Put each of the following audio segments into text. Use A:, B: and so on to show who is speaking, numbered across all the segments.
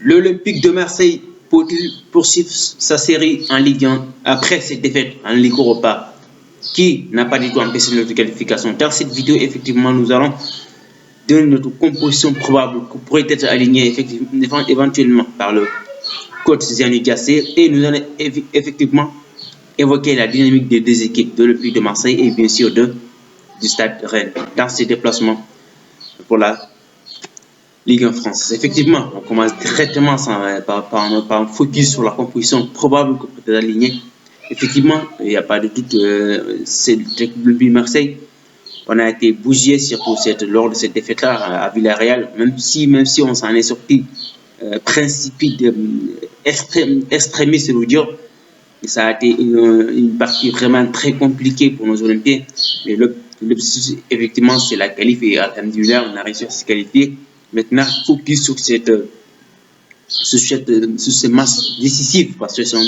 A: L'Olympique de Marseille peut-il poursuivre sa série en Ligue 1 après cette défaite en Ligue Europa qui n'a pas du tout empêché notre qualification? Dans cette vidéo, effectivement, nous allons donner notre composition probable qui pourrait être alignée éventuellement par le coach Gianni Gassé et nous allons effectivement évoquer la dynamique des deux équipes de l'Olympique de Marseille et bien sûr du Stade Rennes dans ses déplacements pour la Ligue 1 France. Effectivement, on commence directement par un focus sur la composition probable que peut être alignée. Effectivement, il n'y a pas de doute, c'est l'Olympique de Marseille. On a été bougé surtout lors de cette défaite-là à Villarreal, même si on s'en est sorti principal extrémiste, je veux dire. Ça a été une partie vraiment très compliquée pour nos Olympiens. Mais l'objectif, effectivement, c'est la qualif et alhamdoulilah, on a réussi à se qualifier. Maintenant, focus sur ce match décisif parce que c'est un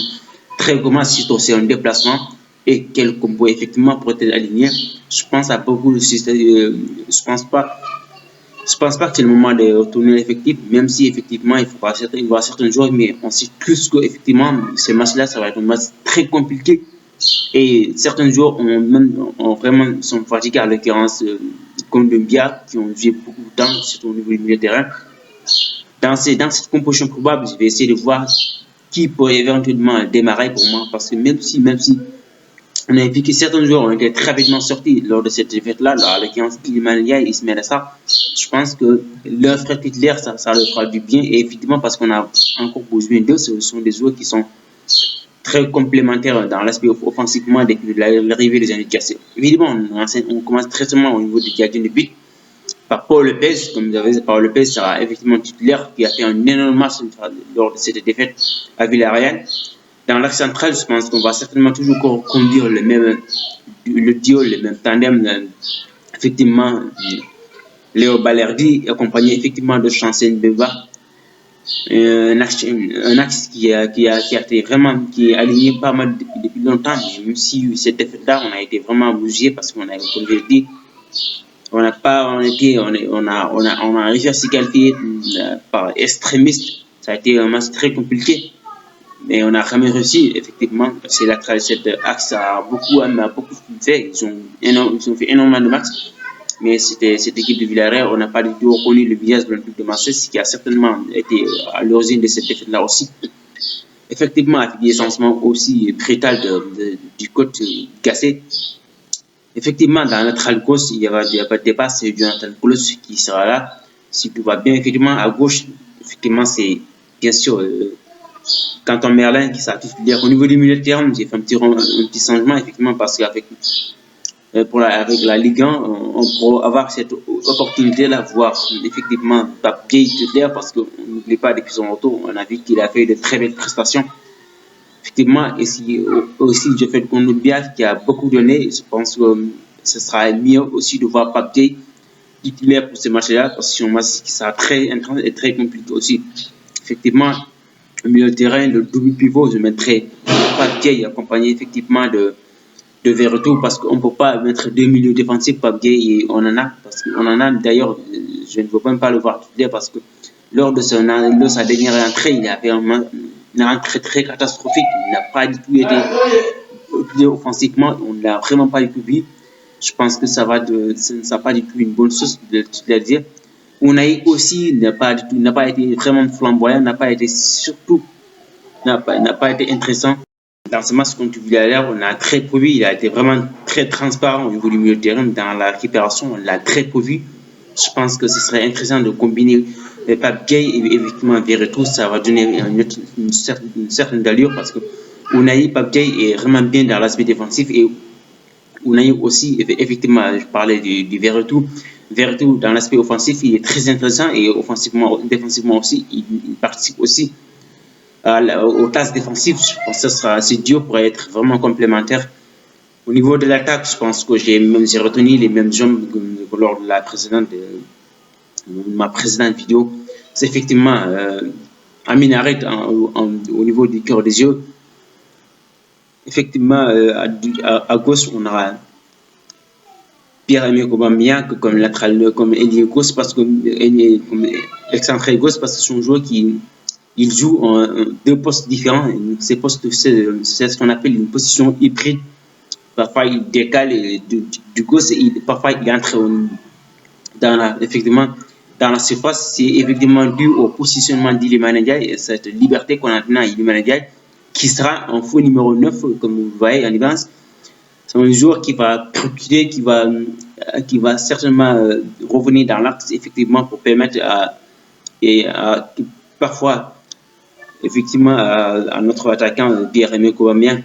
A: très gros match, c'est un déplacement et quel combo effectivement pourrait être aligné. Je pense à beaucoup de systèmes. Je pense pas que c'est le moment de retourner l'effectif, même si effectivement il faudra certains joueurs, mais on sait tous que effectivement ce match-là, ça va être un match très compliqué. Et certains joueurs vraiment sont fatigués, à l'occurrence comme Dumbia, qui ont joué beaucoup de temps, surtout au niveau du milieu de terrain. Dans cette composition probable, je vais essayer de voir qui pourrait éventuellement démarrer pour moi, parce que même si on a vu que certains joueurs ont été très rapidement sortis lors de cette défaite-là, à l'occurrence Iliman et Ismaël Assar. Je pense que leur frère titulaire, ça leur fera du bien. Et effectivement, parce qu'on a encore besoin d'eux, ce sont des joueurs qui sont très complémentaires dans l'aspect offensivement depuis l'arrivée des années cassées. Évidemment, on commence très seulement au niveau du gardien de but par Paul Lopez. Comme vous avez dit, Paul Lopez sera effectivement titulaire, qui a fait un énorme match lors de cette défaite à Villarreal. Dans l'axe central, je pense qu'on va certainement toujours conduire le duo, le même tandem. Effectivement, Léo Balerdi, accompagné effectivement de Chancel Beba. Un axe qui est aligné pas mal depuis longtemps, même si cette défaite-là, on a été vraiment bougé parce qu'on a, comme je l'ai dit, on a réussi à se qualifier par extrémiste. Ça a été un match très compliqué. Mais on n'a jamais réussi, effectivement. Cet axe a beaucoup fait. Ils ont fait énormément de matchs. Mais cette équipe de Villarreal, on n'a pas du tout reconnu le visage de l'Olympique de Marseille, ce qui a certainement été à l'origine de cette défaite-là aussi. Effectivement, avec des changements aussi brutaux du coach Gassé. Effectivement, dans notre gauche, il n'y a pas de débat, c'est Jonathan Poulos qui sera là. Si tout va bien, effectivement, à gauche, effectivement, c'est bien sûr Quentin Merlin qui s'affiche. Au niveau du milieu de terrain, j'ai fait un petit changement, effectivement, parce qu'avec avec la Ligue 1, on pourra avoir cette opportunité-là, voir effectivement Pape-Gueye titulaire, parce qu'on n'oublie pas depuis son retour, on a vu qu'il a fait de très belles prestations. Effectivement, et aussi je fais le Kondogbia qui a beaucoup donné, je pense que ce sera mieux aussi de voir Pape-Gueye titulaire pour ce match-là, parce que c'est un match qui sera très intense et très compliqué aussi. Effectivement, au milieu de terrain, le double pivot, je mettrai Pape-Gueye accompagné effectivement de Verretou, parce qu'on ne peut pas mettre deux milieux défensifs, Pape-Gueye, et on en a d'ailleurs, je ne veux même pas le voir titulaire parce que lors de sa dernière entrée, il avait une entrée très catastrophique. Il n'a pas du tout été utilisé offensivement, on ne l'a vraiment pas du tout vu. Je pense que ça ne sera pas du tout une bonne chose de le dire. Unai aussi n'a pas été vraiment flamboyant, n'a pas été intéressant. Dans ce match contre Villarreal, on a très peu vu. Il a été vraiment très transparent au niveau du milieu de terrain. Dans la récupération, on l'a très peu vu. Je pense que ce serait intéressant de combiner Pape-Gueye et effectivement Verretou. Ça va donner une certaine allure parce que Unai Pape-Gueye est vraiment bien dans l'aspect défensif et Unai aussi, effectivement, je parlais du Verretou. Verretou, dans l'aspect offensif, il est très intéressant et défensivement aussi, il participe aussi aux tâches défensives. Je pense que ce duo pourrait être vraiment complémentaire. Au niveau de l'attaque, je pense que j'ai retenu les mêmes jambes que lors de ma précédente vidéo. C'est effectivement Amin Harit au niveau du cœur des yeux. Effectivement, à gauche, on aura Pierre-Emerick Aubameyang comme latéral, comme ailier gauche, parce que comme excentré gauche, parce que c'est un joueur qui Ils jouent deux postes différents. Ces postes, c'est ce qu'on appelle une position hybride. Parfois, il décale du gauche et parfois il entre effectivement, dans la surface. C'est effectivement dû au positionnement d'Iliman Ndiaye et cette liberté qu'on a donnée à Iliman Ndiaye, qui sera un faux numéro 9, comme vous voyez en avance. C'est un joueur qui va reculer, qui va certainement revenir dans l'axe, effectivement, pour permettre parfois, effectivement, à notre attaquant Pierre-Emerick Aubameyang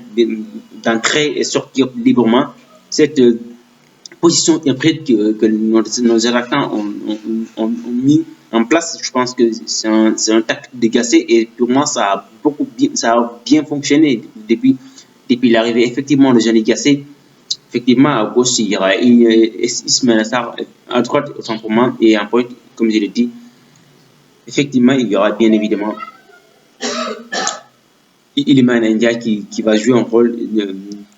A: d'entrer et sortir librement. Cette position hybride que nos attaquants ont mis en place, je pense que c'est un tactique de Gasset, et pour moi, ça a bien fonctionné depuis l'arrivée effectivement de Jean Gasset. Effectivement, à gauche, il y aura Ismaël Assar, à droite, autant pour moi, et en pointe, comme je l'ai dit. Effectivement, il y aura bien évidemment Iliman Ndiaye qui va jouer un rôle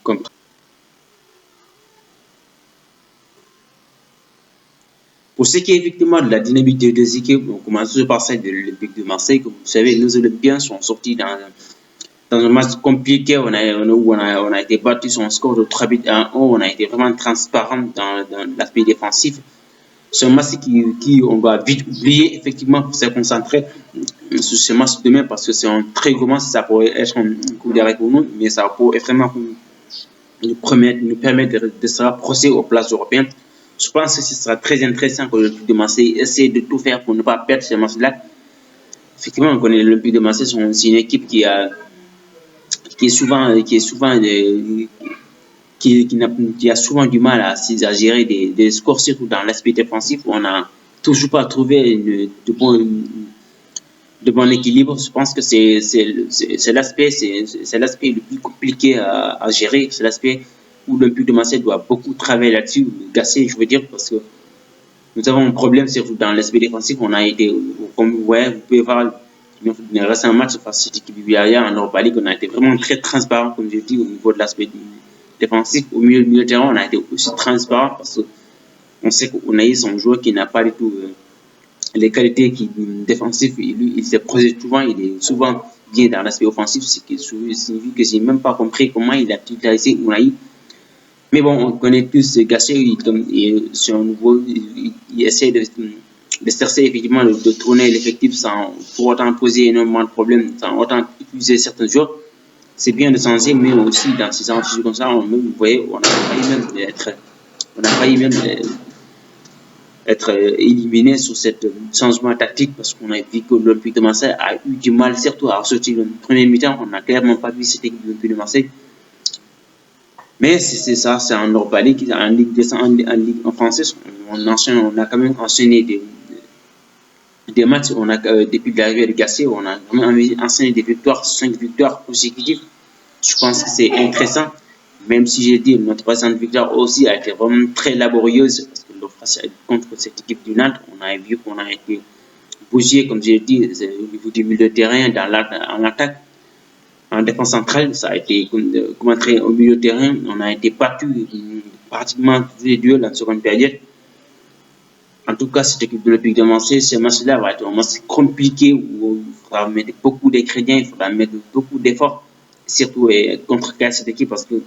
A: comme. Pour ce qui est effectivement de la dynamique des deux équipes, on commence par celle de l'Olympique de Marseille. Comme vous savez, nos Olympiens sont sortis dans un match compliqué où on a été battu sur un score de 3 buts à 1. On a été vraiment transparent dans l'aspect défensif. C'est un match on va vite oublier, effectivement, pour se concentrer sur ce match demain, parce que c'est un très gros match. Ça pourrait être un coup d'arrêt pour nous, mais ça pourrait vraiment nous permettre de se rapprocher aux places européennes. Je pense que ce sera très intéressant que l'Olympique de Marseille essaie de tout faire pour ne pas perdre ce match-là. Effectivement, on connaît l'Olympique de Marseille, c'est une équipe qui a souvent du mal à gérer des scores, surtout dans l'aspect défensif, où on n'a toujours pas trouvé de bon équilibre. Je pense que c'est l'aspect le plus compliqué à gérer. C'est l'aspect où l'Olympique de Marseille doit beaucoup travailler là-dessus, Gasser, je veux dire, parce que nous avons un problème, surtout dans l'aspect défensif. On a été, comme vous pouvez voir, le récent match face à cette équipe du Villarreal en Europa League, on a été vraiment très transparent, comme je dis, au niveau de l'aspect défensif. Au milieu de terrain, on a été aussi transparent parce qu'on sait qu'Ounaï, c'est un joueur qui n'a pas du tout les qualités défensives. Il se projette souvent, il est souvent bien dans l'aspect offensif, ce qui signifie que je n'ai même pas compris comment il a utilisé Ounaï. Mais bon, on connaît tous Gasset, sur un nouveau, il essaie de chercher effectivement de tourner l'effectif sans pour autant poser énormément de problèmes, sans autant utiliser certains joueurs. C'est bien de changer, mais aussi dans ces enjeux comme ça, vous voyez, on a failli même être éliminé sur ce changement tactique, parce qu'on a vu que l'Olympique de Marseille a eu du mal, surtout à sortir le premier mi-temps. On n'a clairement pas vu cette équipe de l'Olympique de Marseille. Mais c'est ça, c'est en Europa League, en Ligue en française, on a quand même enchaîné des matchs. On a, depuis l'arrivée de Gasset, on a vraiment enchaîné des victoires, 5 victoires consécutives. Je pense que c'est intéressant, même si j'ai dit notre précédente victoire aussi a été vraiment très laborieuse, parce que contre cette équipe du Nantes, on a vu qu'on a été bougé, comme j'ai dit, au niveau du milieu de terrain, en attaque. En défense centrale, ça a été commentré au milieu de terrain. On a été battu pratiquement tous les duels en seconde période. En tout cas, cette équipe de l'Olympique de Marseille, ce match-là va être un match compliqué où il faudra mettre beaucoup d'ingrédients, il faudra mettre beaucoup d'efforts, surtout contre cette équipe, parce que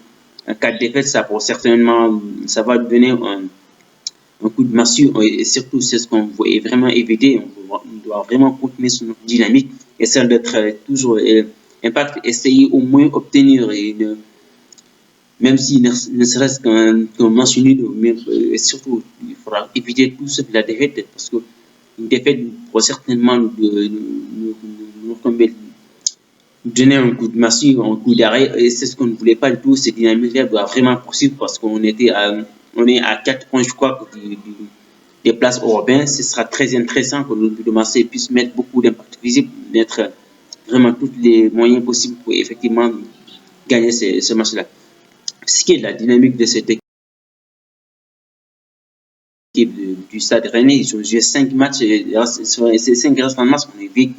A: en cas de défaite, ça va devenir un coup de massue, et surtout c'est ce qu'on veut vraiment éviter. On doit vraiment continuer sur notre dynamique et celle d'être toujours impact, essayer au moins obtenir même si ne serait-ce qu'un match nul, et surtout il faudra éviter tout ce que la défaite, parce que une défaite pourrait certainement nous donner un coup de massue, un coup d'arrêt, et c'est ce qu'on ne voulait pas du tout. Cette dynamique-là doit vraiment poursuivre, parce qu'on est à 4 points, je crois, des places européennes. Ce sera très intéressant que l'Olympique de Marseille puisse mettre beaucoup d'impact visible, mettre vraiment tous les moyens possibles pour effectivement gagner ce match-là. Ce qui est la dynamique de cette équipe du Stade Rennais, ils ont joué 5 matchs, et sur ces 5 restants matchs, on a vu,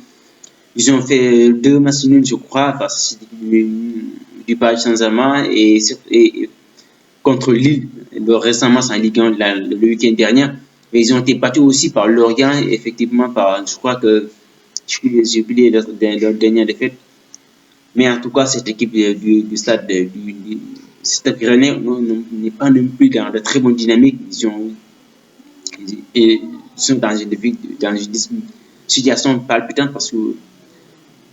A: ils ont fait 2 matchs nuls, je crois, face du Paris Saint-Germain et contre Lille, le récent match en Ligue 1 le week-end dernier. Mais ils ont été battus aussi par Lorient, effectivement, je crois que J'ai oublié leur dernière défaite. Mais en tout cas, cette équipe du stade du Stade Rennais n'est pas non plus dans de très bonne dynamique. Ils sont dans une situation palpitante parce que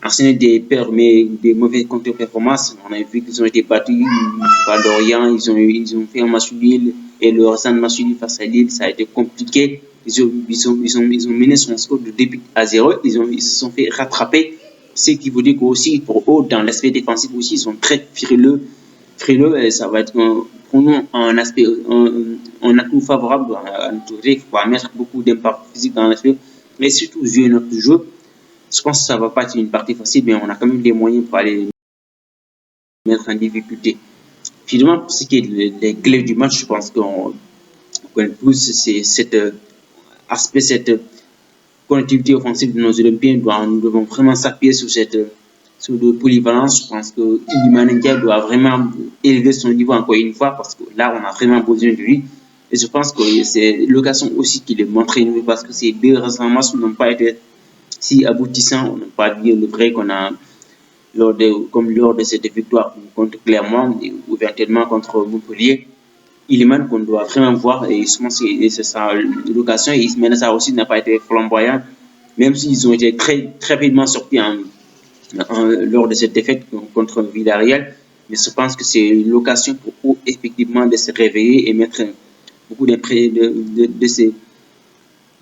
A: enchaîner des peurs, mais des mauvaises contre-performances. On a vu qu'ils ont été battus par Lorient, ils ont fait un match nul et le restant de match nul face à Lille, ça a été compliqué. Ils ont mené son score de début à 0, ils se sont fait rattraper. Ce qui veut dire qu'aussi, pour eux, dans l'aspect défensif aussi, ils sont très frileux et ça va être pour nous un aspect, un atout favorable à notre équipe. Il va mettre beaucoup d'impact physique dans l'aspect, mais surtout jouer notre jeu. Je pense que ça ne va pas être une partie facile, mais on a quand même des moyens pour aller mettre en difficulté. Finalement, pour ce qui est des clés du match, je pense qu'on connaît tous cet aspect, cette connectivité offensive de nos Olympiens. Nous devons vraiment s'appuyer sur de polyvalence. Je pense que Iliman Ndiaye doit vraiment élever son niveau encore une fois parce que là, on a vraiment besoin de lui. Et je pense que c'est l'occasion aussi qu'il est montré nous parce que ces deux récents matchs n'ont pas été si aboutissants, on n'a pas dit le vrai qu'on a comme lors de cette victoire contre Clermont ou éventuellement contre Montpellier. Iliman qu'on doit vraiment voir et je pense que c'est ça l'occasion. Et maintenant, ça aussi n'a pas été flamboyant, même s'ils ont été très, très rapidement sortis lors de cette défaite contre Villarreal. Mais je pense que c'est l'occasion pour eux effectivement de se réveiller et mettre beaucoup de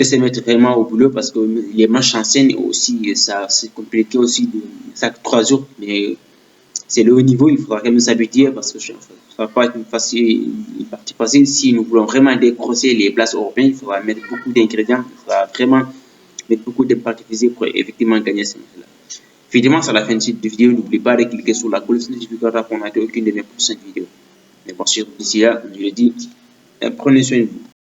A: se mettre vraiment au boulot parce que les matchs en scène aussi, ça c'est compliqué aussi de ça 3 jours, mais c'est le haut niveau, il faudra quand même s'habituer parce que ça ne va pas être une partie facile. Si nous voulons vraiment décrocher les places européennes, il faudra mettre beaucoup d'ingrédients, il faudra vraiment mettre beaucoup de parties physiques pour effectivement gagner ce match-là. Évidemment, c'est la fin de cette vidéo. N'oubliez pas de cliquer sur la cloche notificatoire pour n'ater aucune de mes prochaines vidéos. Mais bien sûr, d'ici là, je le dis, prenez soin de vous.